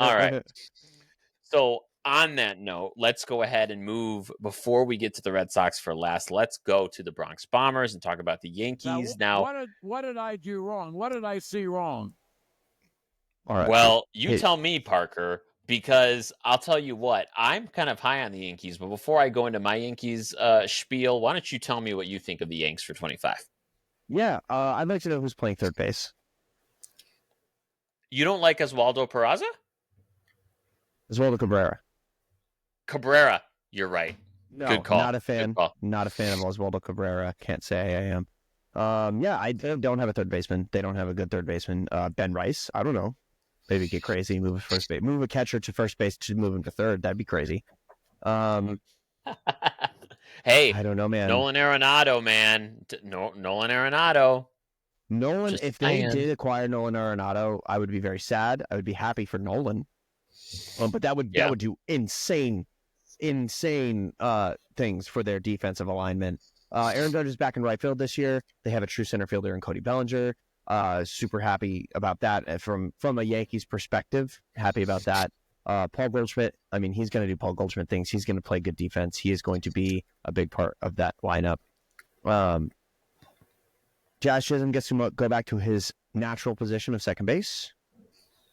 All right. So on that note, let's go ahead and move before we get to the Red Sox for last. Let's go to the Bronx Bombers and talk about the Now, Yankees. Now, what did I do wrong? What did I see wrong? All right. well, you Hey, tell me, Parker, because I'll tell you what, I'm kind of high on the Yankees, but before I go into my Yankees spiel, why don't you tell me what you think of the Yanks for 25? yeah, I'd like to know who's playing third base. You don't like Oswaldo Peraza? Oswaldo Cabrera. Cabrera, you're right. No, Good call. not a Good fan. call. Not a fan of Oswaldo Cabrera. Can't say I am. Yeah, I don't have a third baseman. They don't have a good third baseman. Ben Rice. I don't know. Maybe get crazy. Move a first base. Move a catcher to first base to move him to third. That'd be crazy. Hey, I don't know, man. Nolan Arenado, man. Nolan Arenado. Nolan. Just If they saying. did acquire Nolan Arenado, I would be very sad. I would be happy for Nolan. But that would Yeah. do insane things for their defensive alignment. Aaron Judge is back in right field this year. They have a true center fielder in Cody Bellinger. Super happy about that from a Yankees perspective. Happy about that. Paul Goldschmidt, I mean, he's going to do Paul Goldschmidt things. He's going to play good defense. He is going to be a big part of that lineup. Jazz Chisholm gets to go back to his natural position of second base.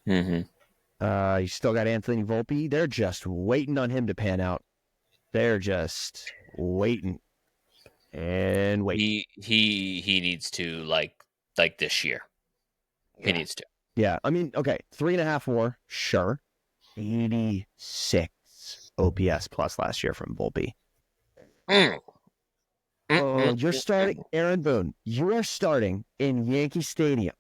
Mm-hmm. You still got Anthony Volpe. They're just waiting on him to pan out. They're just waiting and waiting. He needs to like this year. He needs to. Yeah, I mean, okay, 3.5 WAR, sure. 86 OPS plus last year from Volpe. You're starting Aaron Boone. You are starting in Yankee Stadium.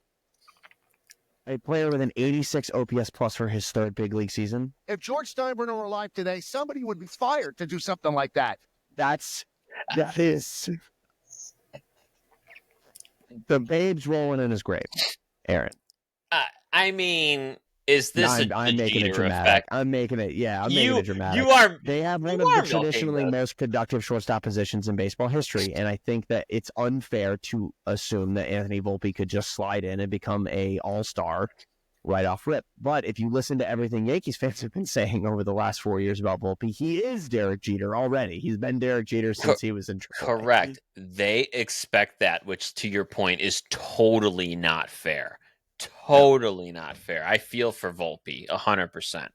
A player with an 86 OPS plus for his third big league season. If George Steinbrenner were alive today, somebody would be fired to do something like that. That is the babe's rolling in his grave, Aaron. I mean, is this I'm making it dramatic. Effect? I'm making it dramatic. You are. They have one of the traditionally most productive shortstop positions in baseball history, and I think that it's unfair to assume that Anthony Volpe could just slide in and become a all-star right off rip. But if you listen to everything Yankees fans have been saying over the last 4 years about Volpe, he is Derek Jeter already. He's been Derek Jeter since he was in AAA. Correct. They expect that, which to your point is totally not fair. Totally not fair. I feel for Volpe 100%.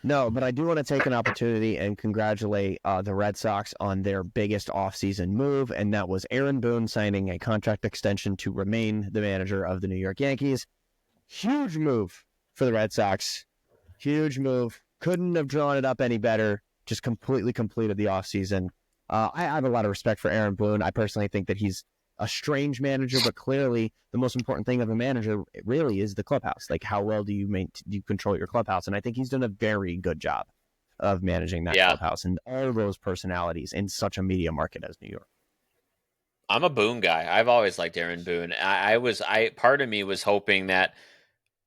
No, but I do want to take an opportunity and congratulate the Red Sox on their biggest offseason move, and that was Aaron Boone signing a contract extension to remain the manager of the New York Yankees. Huge move for the Red Sox. Huge move. Couldn't have drawn it up any better. Just completely completed the offseason. I have a lot of respect for Aaron Boone. I personally think that he's a strange manager, but clearly the most important thing of a manager really is the clubhouse. Like, how well do you control your clubhouse? And I think he's done a very good job of managing that clubhouse and all those personalities in such a media market as New York. I'm a Boone guy. I've always liked Aaron Boone. Part of me was hoping that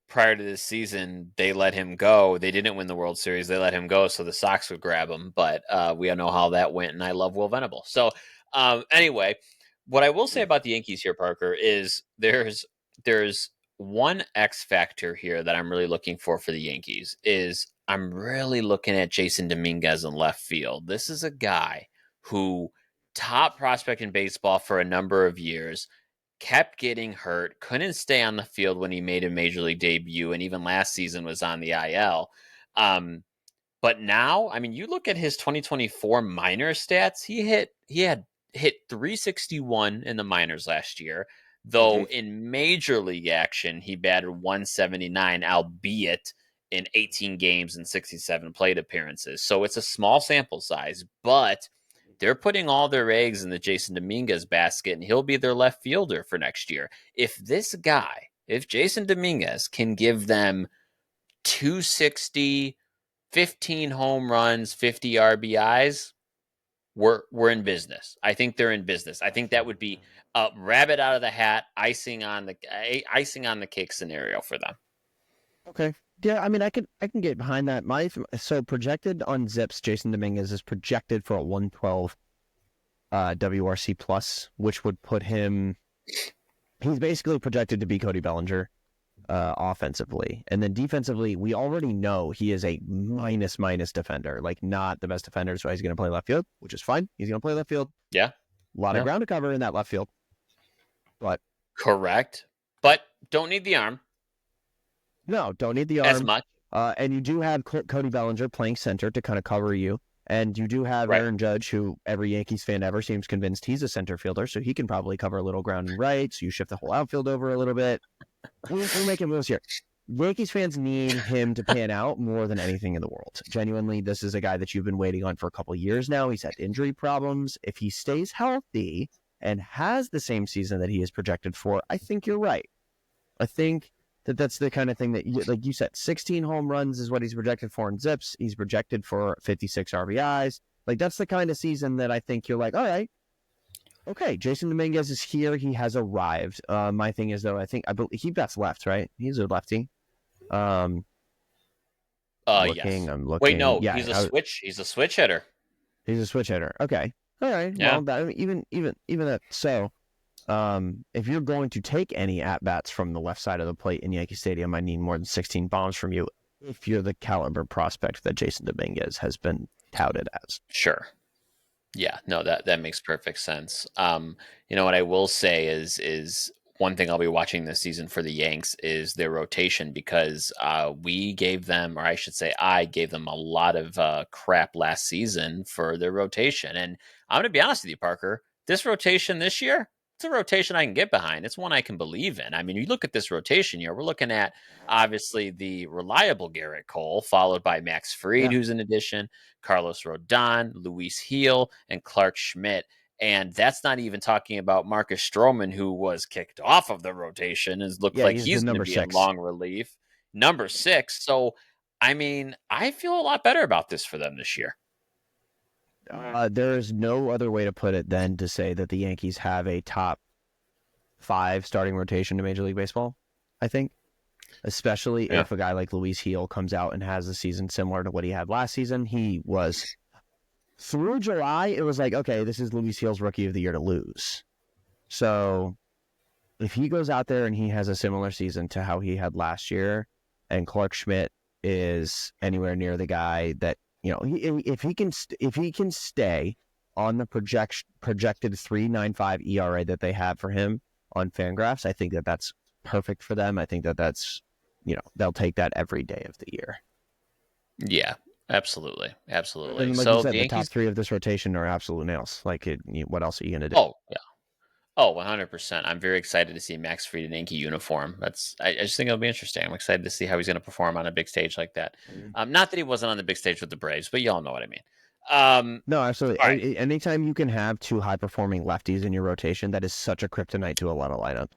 prior to this season, they let him go. They didn't win the World Series. They let him go so the Sox would grab him. But we all know how that went, and I love Will Venable. So anyway, what I will say about the Yankees here, Parker, is there's one X factor here that I'm really looking for the Yankees is I'm really looking at Jasson Dominguez in left field. This is a guy who top prospect in baseball for a number of years, kept getting hurt, couldn't stay on the field when he made a major league debut, and even last season was on the IL. But now, I mean, you look at his 2024 minor stats, he had hit 361 in the minors last year, though in major league action, he batted 179, albeit in 18 games and 67 plate appearances. So it's a small sample size, but they're putting all their eggs in the Jasson Dominguez basket, and he'll be their left fielder for next year. If Jasson Dominguez can give them 260, 15 home runs, 50 RBIs, we're in business. I think they're in business. I think that would be a rabbit out of the hat, icing on the cake scenario for them. Okay. Yeah, I mean, I can get behind that. So projected on Zips, Jasson Dominguez is projected for a 112 WRC plus, which would put him. He's basically projected to be Cody Bellinger. offensively. And then defensively, we already know he is a minus defender, like not the best defender. So he's going to play left field, which is fine. He's going to play left field. Yeah. A lot of Yeah. ground to cover in that left field. But Correct. But don't need the arm no, don't need the as arm. much. And you do have Cody Bellinger playing center to kind of cover you. And you do have Right. Aaron Judge, who every Yankees fan ever seems convinced he's a center fielder, so he can probably cover a little ground and right. So you shift the whole outfield over a little bit. We're making moves here. Yankees fans need him to pan out more than anything in the world. Genuinely, this is a guy that you've been waiting on for a couple of years now. He's had injury problems. If he stays healthy and has the same season that he is projected for, I think you're right. I think that's the kind of thing that, like you said, 16 home runs is what he's projected for in ZiPS. He's projected for 56 RBIs. Like, that's the kind of season that I think you're like, all right, okay, Jasson Dominguez is here. He has arrived. My thing is, though, I believe he bats left, right? He's a lefty. Yes. I'm looking. Wait, no, Yeah, he's a switch. He's a switch hitter. He's a switch hitter. Okay, all right. Yeah. Well, even that. So, if you're going to take any at bats from the left side of the plate in Yankee Stadium, I need more than 16 bombs from you. If you're the caliber prospect that Jasson Dominguez has been touted as. Sure. Yeah, no, that makes perfect sense. What I will say is one thing I'll be watching this season for the Yanks is their rotation, because we gave them, or I should say I gave them, a lot of crap last season for their rotation. And I'm going to be honest with you, Parker, this rotation this year, it's a rotation I can get behind. It's one I can believe in. I mean, you look at this rotation here, we're looking at obviously the reliable Garrett Cole, followed by Max Fried, who's an addition, Carlos Rodon, Luis Heel, and Clark Schmidt. And that's not even talking about Marcus Stroman, who was kicked off of the rotation and looked like he's going to be in long relief. Number 6. So, I mean, I feel a lot better about this for them this year. There is no other way to put it than to say that the Yankees have a top 5 starting rotation to Major League Baseball, I think. Especially if a guy like Luis Heel comes out and has a season similar to what he had last season. He was, through July, it was like, okay, this is Luis Heel's Rookie of the Year to lose. So if he goes out there and he has a similar season to how he had last year, and Clark Schmidt is anywhere near the guy that, if he can stay on the projected 3.95 ERA that they have for him on Fangraphs, I think that's perfect for them. I think that's, they'll take that every day of the year. Yeah, absolutely. Absolutely. And like so you said, the Yankees, top 3 of this rotation are absolute nails. Like, what else are you going to do? Oh, yeah. Oh, 100%. I'm very excited to see Max Fried in Yankee uniform. I just think it'll be interesting. I'm excited to see how he's going to perform on a big stage like that. Not that he wasn't on the big stage with the Braves, but y'all know what I mean. No, absolutely. Right. Anytime you can have 2 high-performing lefties in your rotation, that is such a kryptonite to a lot of lineups.